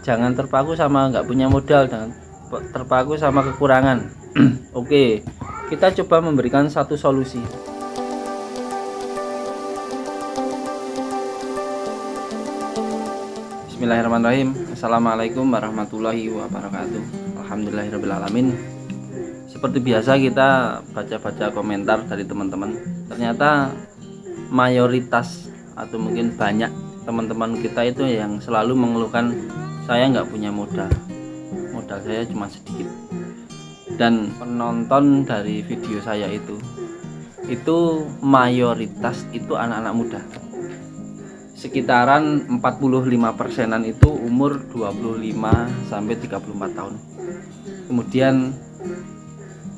jangan terpaku sama nggak punya modal, jangan terpaku sama kekurangan. Oke, kita coba memberikan satu solusi. Bismillahirrahmanirrahim. Assalamualaikum warahmatullahi wabarakatuh. Alhamdulillahirrabbilalamin. Seperti biasa kita baca-baca komentar dari teman-teman. Ternyata mayoritas atau mungkin banyak teman-teman kita itu yang selalu mengeluhkan, saya nggak punya modal saya cuma sedikit. Dan penonton dari video saya itu mayoritas itu anak-anak muda, sekitaran 45%-an itu umur 25 sampai 34 tahun. Kemudian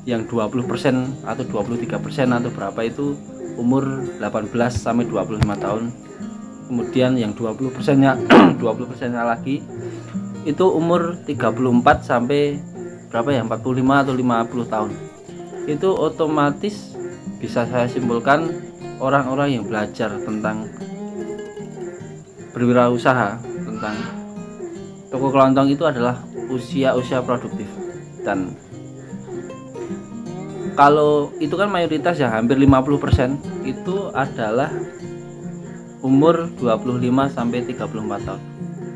yang 20% atau 23% atau berapa itu umur 18 sampai 25 tahun. Kemudian yang 20%-nya 20%-nya lagi itu umur 34 sampai berapa ya, 45 atau 50 tahun. Itu otomatis bisa saya simpulkan orang-orang yang belajar tentang berwirausaha, tentang toko kelontong itu adalah usia produktif. Dan kalau itu kan mayoritas ya, hampir 50% itu adalah umur 25 sampai 34 tahun.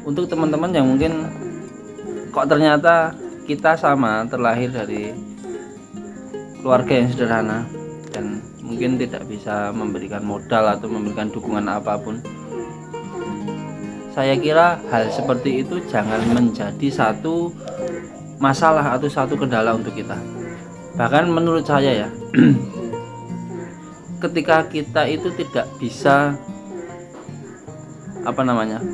Untuk teman-teman yang mungkin kok ternyata kita sama terlahir dari keluarga yang sederhana dan mungkin tidak bisa memberikan modal atau memberikan dukungan apapun, saya kira hal seperti itu jangan menjadi satu masalah atau satu kendala untuk kita. Bahkan menurut saya ya, ketika kita itu tidak bisa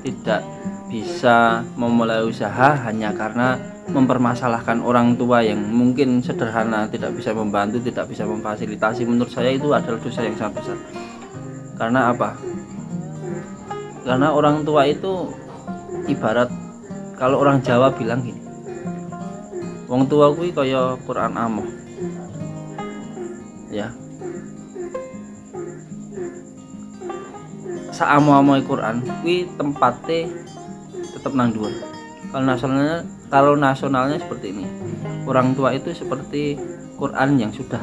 tidak bisa memulai usaha hanya karena mempermasalahkan orang tua yang mungkin sederhana, tidak bisa membantu, tidak bisa memfasilitasi, menurut saya itu adalah dosa yang sangat besar. Karena apa? Karena orang tua itu ibarat, kalau orang Jawa bilang gini, wong tua kuwi kaya Quran amoh ya, saamo-amo Quran kuwi tempatnya tetap nang dhuwur. Kalau nasionalnya seperti ini, orang tua itu seperti Quran yang sudah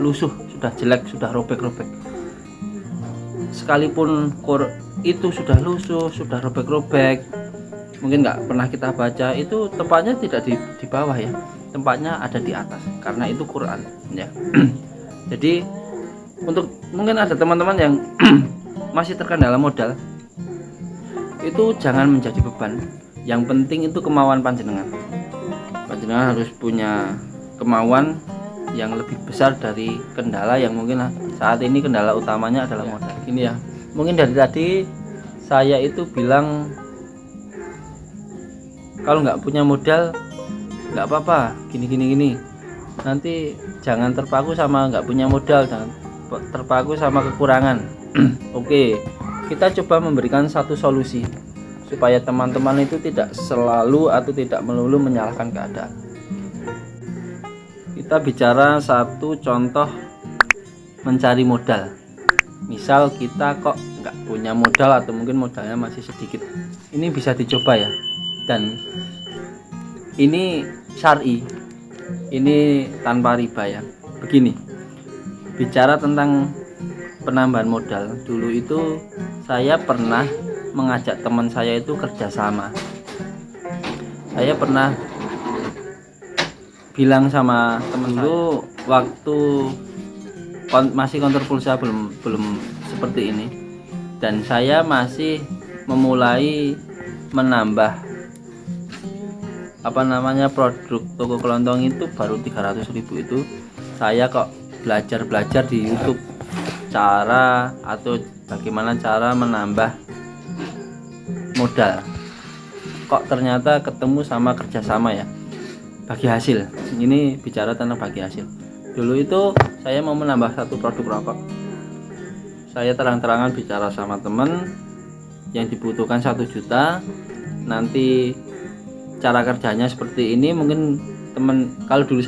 lusuh, sudah jelek, sudah robek-robek. Sekalipun itu sudah lusuh, sudah robek-robek, mungkin nggak pernah kita baca, itu tempatnya tidak di bawah ya, tempatnya ada di atas karena itu Quran ya. Jadi untuk mungkin ada teman-teman yang masih terkendala modal, itu jangan menjadi beban. Yang penting itu kemauan panjenengan harus punya kemauan yang lebih besar dari kendala yang mungkin saat ini kendala utamanya adalah modal. Ini ya, mungkin dari tadi saya itu bilang kalau nggak punya modal nggak apa-apa, gini. Nanti jangan terpaku sama nggak punya modal, jangan terpaku sama kekurangan. Oke, kita coba memberikan satu solusi supaya teman-teman itu tidak selalu atau tidak melulu menyalahkan keadaan. Kita bicara satu contoh mencari modal. Misal kita kok nggak punya modal atau mungkin modalnya masih sedikit, ini bisa dicoba ya. Dan ini syar'i, ini tanpa riba ya. Begini, bicara tentang penambahan modal, dulu itu saya pernah mengajak teman saya itu kerjasama. Saya pernah bilang sama teman dulu waktu masih konter pulsa, belum seperti ini, dan saya masih memulai menambah produk toko kelontong itu baru 300.000. Itu saya kok belajar di YouTube cara atau bagaimana cara menambah modal. Kok ternyata ketemu sama kerjasama ya, bagi hasil. Ini bicara tentang bagi hasil. Dulu itu saya mau menambah satu produk rokok, saya terang-terangan bicara sama teman yang dibutuhkan 1 juta. Nanti cara kerjanya seperti ini. Mungkin kalau dulu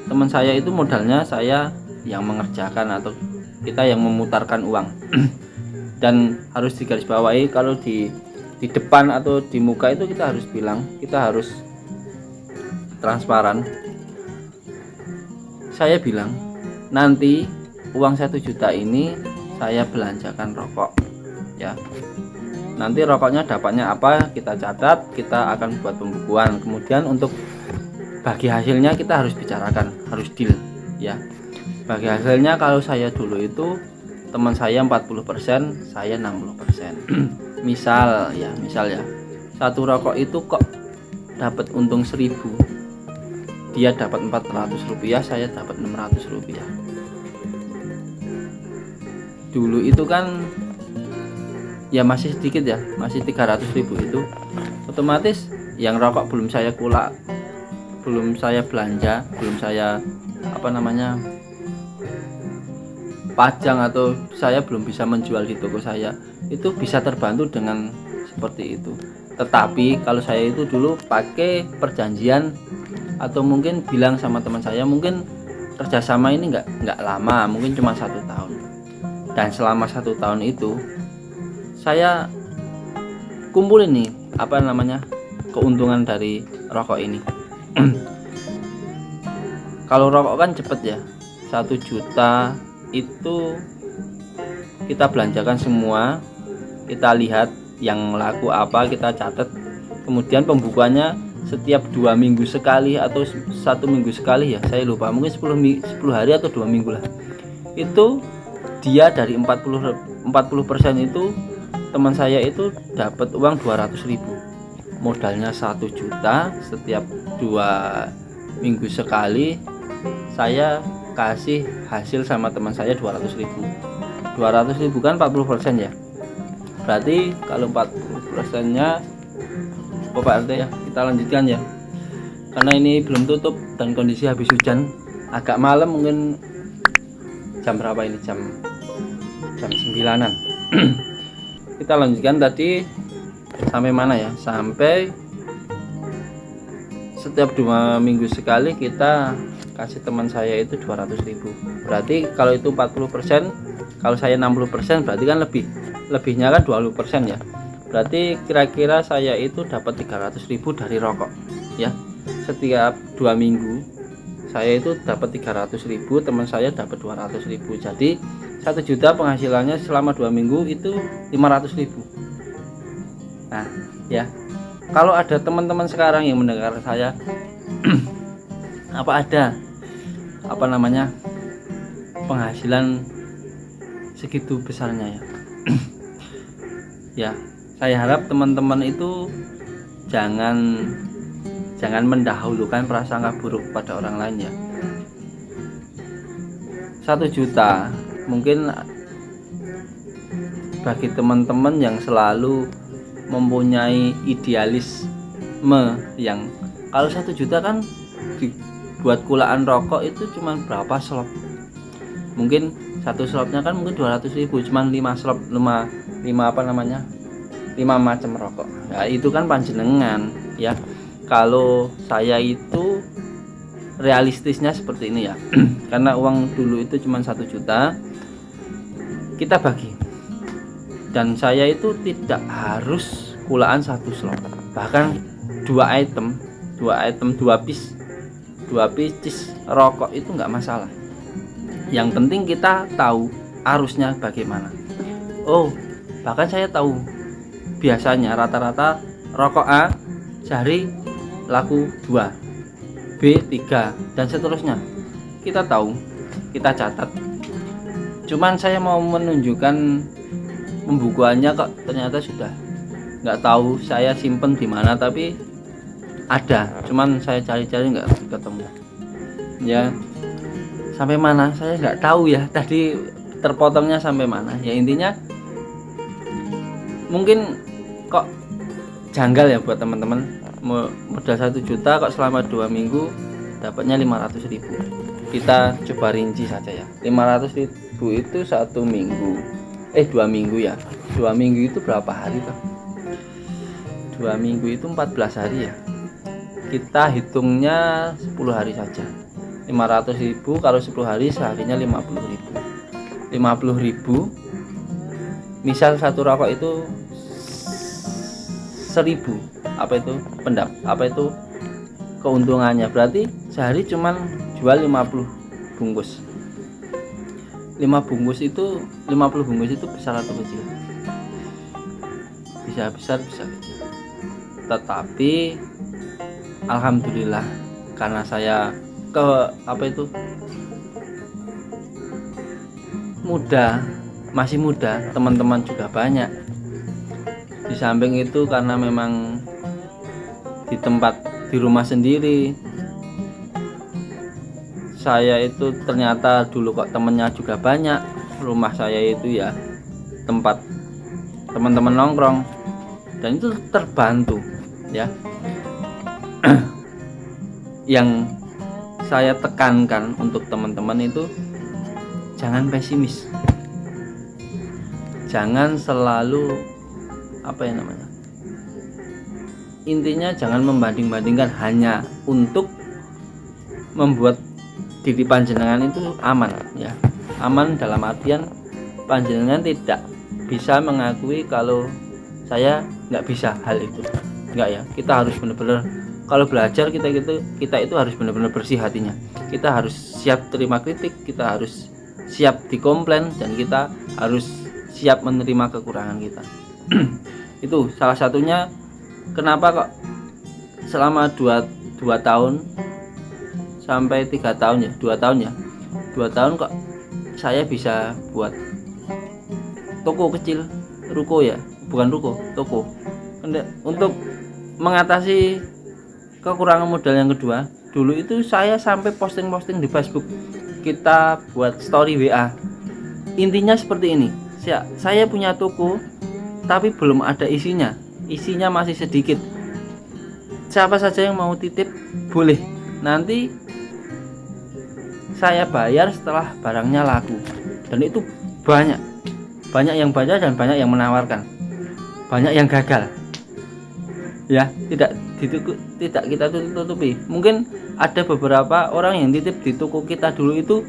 teman saya itu modalnya saya yang mengerjakan atau kita yang memutarkan uang. Dan harus digarisbawahi, kalau di di depan atau di muka itu kita harus bilang, kita harus transparan. Saya bilang nanti uang 1 juta ini saya belanjakan rokok ya. Nanti rokoknya dapatnya apa kita catat, kita akan buat pembukuan. Kemudian untuk bagi hasilnya kita harus bicarakan, harus deal ya. Bagi hasilnya kalau saya dulu itu teman saya 40%, saya 60%. misal ya satu rokok itu kok dapat untung 1000, dia dapat 400 rupiah, saya dapat 600 rupiah. Dulu itu kan ya masih sedikit ya, masih 300.000 itu otomatis yang rokok belum saya kulak, belum saya belanja, belum saya pajang, atau saya belum bisa menjual di toko saya, itu bisa terbantu dengan seperti itu. Tetapi kalau saya itu dulu pakai perjanjian atau mungkin bilang sama teman saya, mungkin kerjasama ini nggak lama, mungkin cuma 1 tahun. Dan selama 1 tahun itu saya kumpulin nih keuntungan dari rokok ini. Kalau rokok kan cepet ya, 1 juta itu kita belanjakan semua, kita lihat yang laku apa, kita catat, kemudian pembukuannya setiap 2 minggu sekali atau 1 minggu sekali ya, saya lupa, mungkin 10 hari atau 2 minggu lah. Itu dia dari 40% itu teman saya itu dapat uang 200.000. Modalnya 1 juta, setiap 2 minggu sekali saya kasih hasil sama teman saya 200.000. 200.000 kan 40% ya. Berarti kalau 40%-nya Pak RT ya, kita lanjutkan ya. Karena ini belum tutup dan kondisi habis hujan, agak malam, mungkin jam berapa ini? Jam 9-an. Kita lanjutkan tadi sampai mana ya? Sampai setiap 2 minggu sekali kita kasih teman saya itu 200.000. Berarti kalau itu 40%, kalau saya 60%, berarti kan lebihnya kan 20% ya. Berarti kira-kira saya itu dapat 300.000 dari rokok ya. Setiap 2 minggu saya itu dapat 300.000, teman saya dapat 200.000. Jadi 1 juta penghasilannya selama 2 minggu itu 500.000. Nah ya, kalau ada teman-teman sekarang yang mendengar saya penghasilan segitu besarnya ya. Ya, saya harap teman-teman itu jangan mendahulukan prasangka buruk pada orang lain ya. 1 juta mungkin bagi teman-teman yang selalu mempunyai idealisme yang kalau 1 juta kan dibuat kulaan rokok itu cuma berapa slop, mungkin satu slopnya kan mungkin 200.000, cuma 5 slop, 5 macam rokok ya. Itu kan panjenengan ya. Kalau saya itu realistisnya seperti ini ya. Karena uang dulu itu cuma 1 juta, kita bagi, dan saya itu tidak harus kulaan 1 slot, bahkan 2 pieces rokok itu nggak masalah. Yang penting kita tahu arusnya bagaimana. Bahkan saya tahu biasanya rata-rata rokok A sehari laku 2, B 3, dan seterusnya. Kita tahu, kita catat. Cuman saya mau menunjukkan pembukuannya kok ternyata sudah nggak tahu, saya simpen di mana, tapi ada, cuman saya cari-cari nggak ketemu ya. Sampai mana saya nggak tahu ya, tadi terpotongnya sampai mana ya. Intinya mungkin kok janggal ya buat teman-teman, modal 1 juta kok selama 2 minggu dapatnya 500.000. Kita coba rinci saja ya. 500.000 itu 1 minggu 2 minggu ya. 2 minggu itu berapa hari toh? 2 minggu itu 14 hari ya. Kita hitungnya 10 hari saja. 500.000 kalau 10 hari seharinya 50.000. 50.000 misal satu rokok itu 1000 keuntungannya, berarti sehari cuman jual 50 bungkus. 50 bungkus itu besar atau kecil? Bisa besar bisa kecil, tetapi alhamdulillah karena saya masih muda, teman-teman juga banyak. Di samping itu karena memang di rumah sendiri, saya itu ternyata dulu kok temennya juga banyak. Rumah saya itu ya tempat teman-teman nongkrong, dan itu terbantu ya. Yang saya tekankan untuk teman-teman itu jangan pesimis, jangan selalu intinya jangan membanding-bandingkan hanya untuk membuat diri panjenengan itu aman ya. Aman dalam artian panjenengan tidak bisa mengakui kalau saya nggak bisa hal itu, nggak ya. Kita harus benar-benar, kalau belajar kita itu harus benar-benar bersih hatinya. Kita harus siap terima kritik, kita harus siap dikomplain, dan kita harus siap menerima kekurangan kita. Itu salah satunya kenapa kok selama 2 tahun sampai 3 tahun ya, 2 tahun kok saya bisa buat toko kecil, ruko ya, bukan ruko, toko. Untuk mengatasi kekurangan modal yang kedua, dulu itu saya sampai posting-posting di Facebook, kita buat story WA. Intinya seperti ini, saya punya toko tapi belum ada isinya masih sedikit. Siapa saja yang mau titip boleh, nanti saya bayar setelah barangnya laku. Dan itu banyak yang baca dan banyak yang menawarkan, banyak yang gagal ya. Tidak kita tutupi. Mungkin ada beberapa orang yang titip di toko kita dulu itu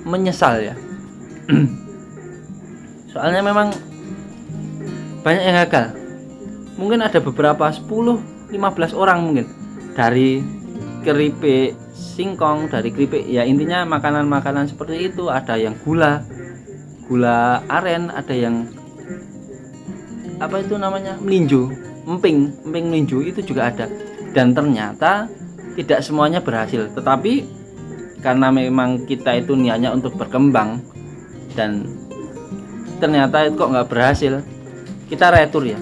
menyesal ya. Soalnya memang banyak yang gagal. Mungkin ada beberapa 10-15 orang mungkin, dari keripik singkong, dari keripik ya, intinya makanan-makanan seperti itu. Ada yang gula aren, ada yang melinjo, emping melinjo itu juga ada. Dan ternyata tidak semuanya berhasil, tetapi karena memang kita itu niatnya untuk berkembang dan ternyata itu kok nggak berhasil, kita retur ya,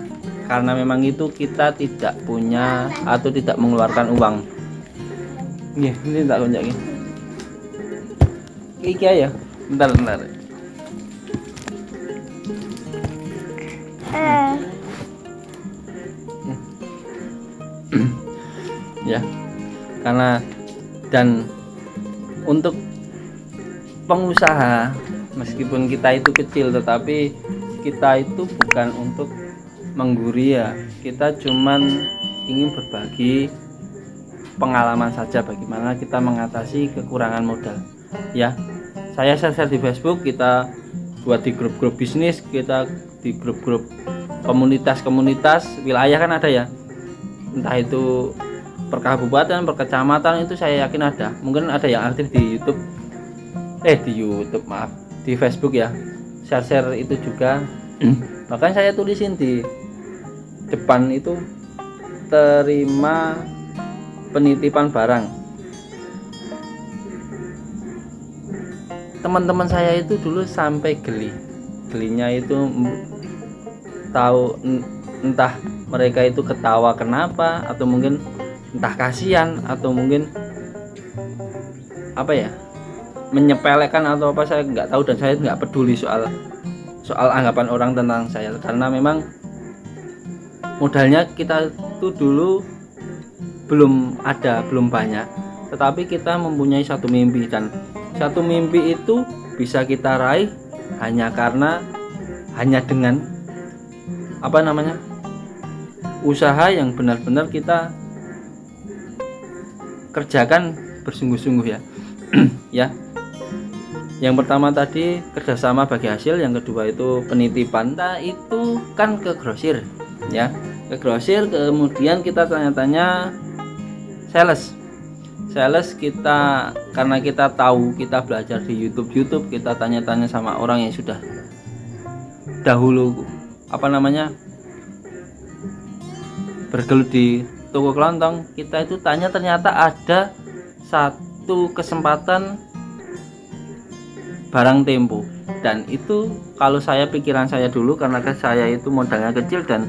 karena memang itu kita tidak punya atau tidak mengeluarkan uang. Ini tak lonjak iki ya, bentar ya. Karena dan untuk pengusaha, meskipun kita itu kecil, tetapi kita itu bukan untuk mengguri ya. Kita cuman ingin berbagi pengalaman saja bagaimana kita mengatasi kekurangan modal ya. Saya share di Facebook, kita buat di grup-grup bisnis, kita di grup-grup komunitas wilayah kan ada ya, entah itu per kabupaten, per kecamatan, itu saya yakin ada. Mungkin ada yang aktif di YouTube di Facebook ya, share itu juga. Bahkan saya tulisin di depan itu, terima penitipan barang. Teman-teman saya itu dulu sampai gelinya itu tahu, entah mereka itu ketawa kenapa, atau mungkin entah kasihan, atau mungkin menyepelekan atau apa, saya nggak tahu. Dan saya nggak peduli soal anggapan orang tentang saya, karena memang modalnya kita tuh dulu belum banyak, tetapi kita mempunyai satu mimpi, dan satu mimpi itu bisa kita raih hanya dengan usaha yang benar-benar kita kerjakan bersungguh-sungguh ya. Ya, Yang pertama tadi kerjasama bagi hasil, yang kedua itu penitipan. Nah, itu kan ke grosir ya, ke grosir, kemudian kita tanya-tanya sales kita, karena kita tahu, kita belajar di YouTube, kita tanya-tanya sama orang yang sudah dahulu bergelut di toko kelontong. Kita itu tanya, ternyata ada satu kesempatan barang tempo, dan itu kalau saya, pikiran saya dulu, karena saya itu modalnya kecil dan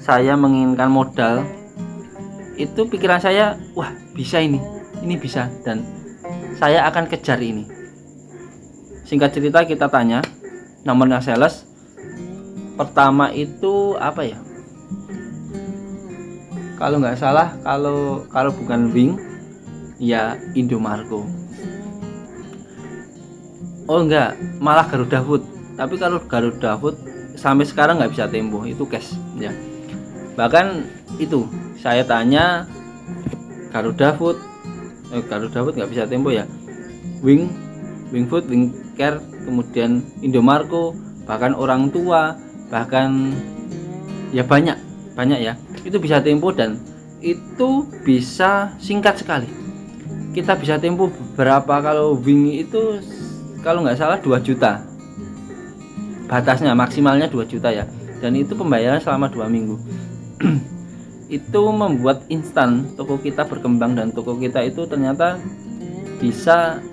saya menginginkan modal, itu pikiran saya, wah bisa ini bisa, dan saya akan kejar ini. Singkat cerita, kita tanya nomornya sales. Pertama itu apa ya, kalau nggak salah, kalau bukan Wing ya Indomarko. Oh enggak, malah Garuda Food. Tapi kalau Garuda Food sampai sekarang nggak bisa tempo, itu cash ya. Bahkan itu saya tanya Garuda Food nggak bisa tempo ya, Wing Food, Wing Care, kemudian Indomarko, bahkan orang tua, bahkan ya banyak ya, itu bisa tempo, dan itu bisa singkat sekali. Kita bisa tempo berapa, kalau Wing itu kalau nggak salah 2 juta batasnya, maksimalnya 2 juta ya, dan itu pembayaran selama 2 minggu. Itu membuat instan toko kita berkembang, dan toko kita itu ternyata bisa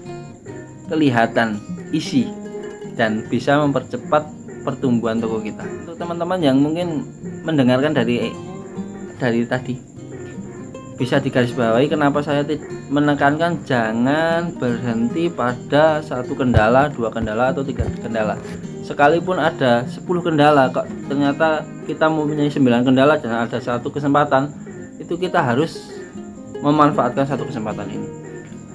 kelihatan isi dan bisa mempercepat pertumbuhan toko kita. Untuk teman-teman yang mungkin mendengarkan dari tadi, bisa digarisbawahi kenapa saya menekankan jangan berhenti pada 1 kendala, 2 kendala, atau 3 kendala. Sekalipun ada 10 kendala, kok ternyata kita mempunyai 9 kendala dan ada 1 kesempatan, itu kita harus memanfaatkan 1 kesempatan ini.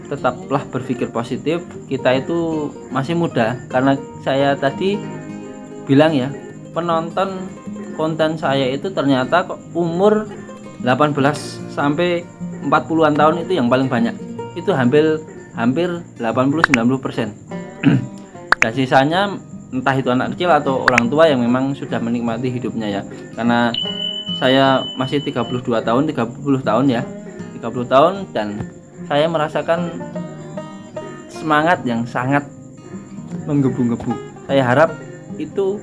Tetaplah berpikir positif, kita itu masih muda. Karena saya tadi bilang ya, penonton konten saya itu ternyata kok umur 18 sampai 40-an tahun, itu yang paling banyak. Itu hampir 80-90%. Dan sisanya entah itu anak kecil atau orang tua yang memang sudah menikmati hidupnya ya. Karena saya masih 30 tahun ya, 30 tahun, dan saya merasakan semangat yang sangat menggebu-gebu. Saya harap itu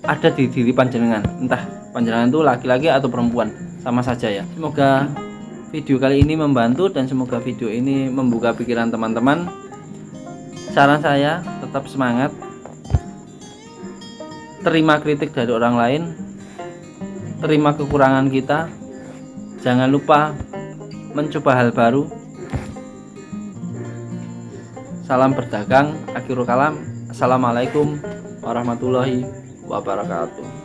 ada di diri panjenengan, entah panjenengan itu laki-laki atau perempuan, sama saja ya. Semoga video kali ini membantu, dan semoga video ini membuka pikiran teman-teman. Saran saya, tetap semangat, terima kritik dari orang lain, terima kekurangan kita, jangan lupa mencoba hal baru. Salam berdagang, akhirul kalam. Assalamualaikum warahmatullahi wabarakatuh.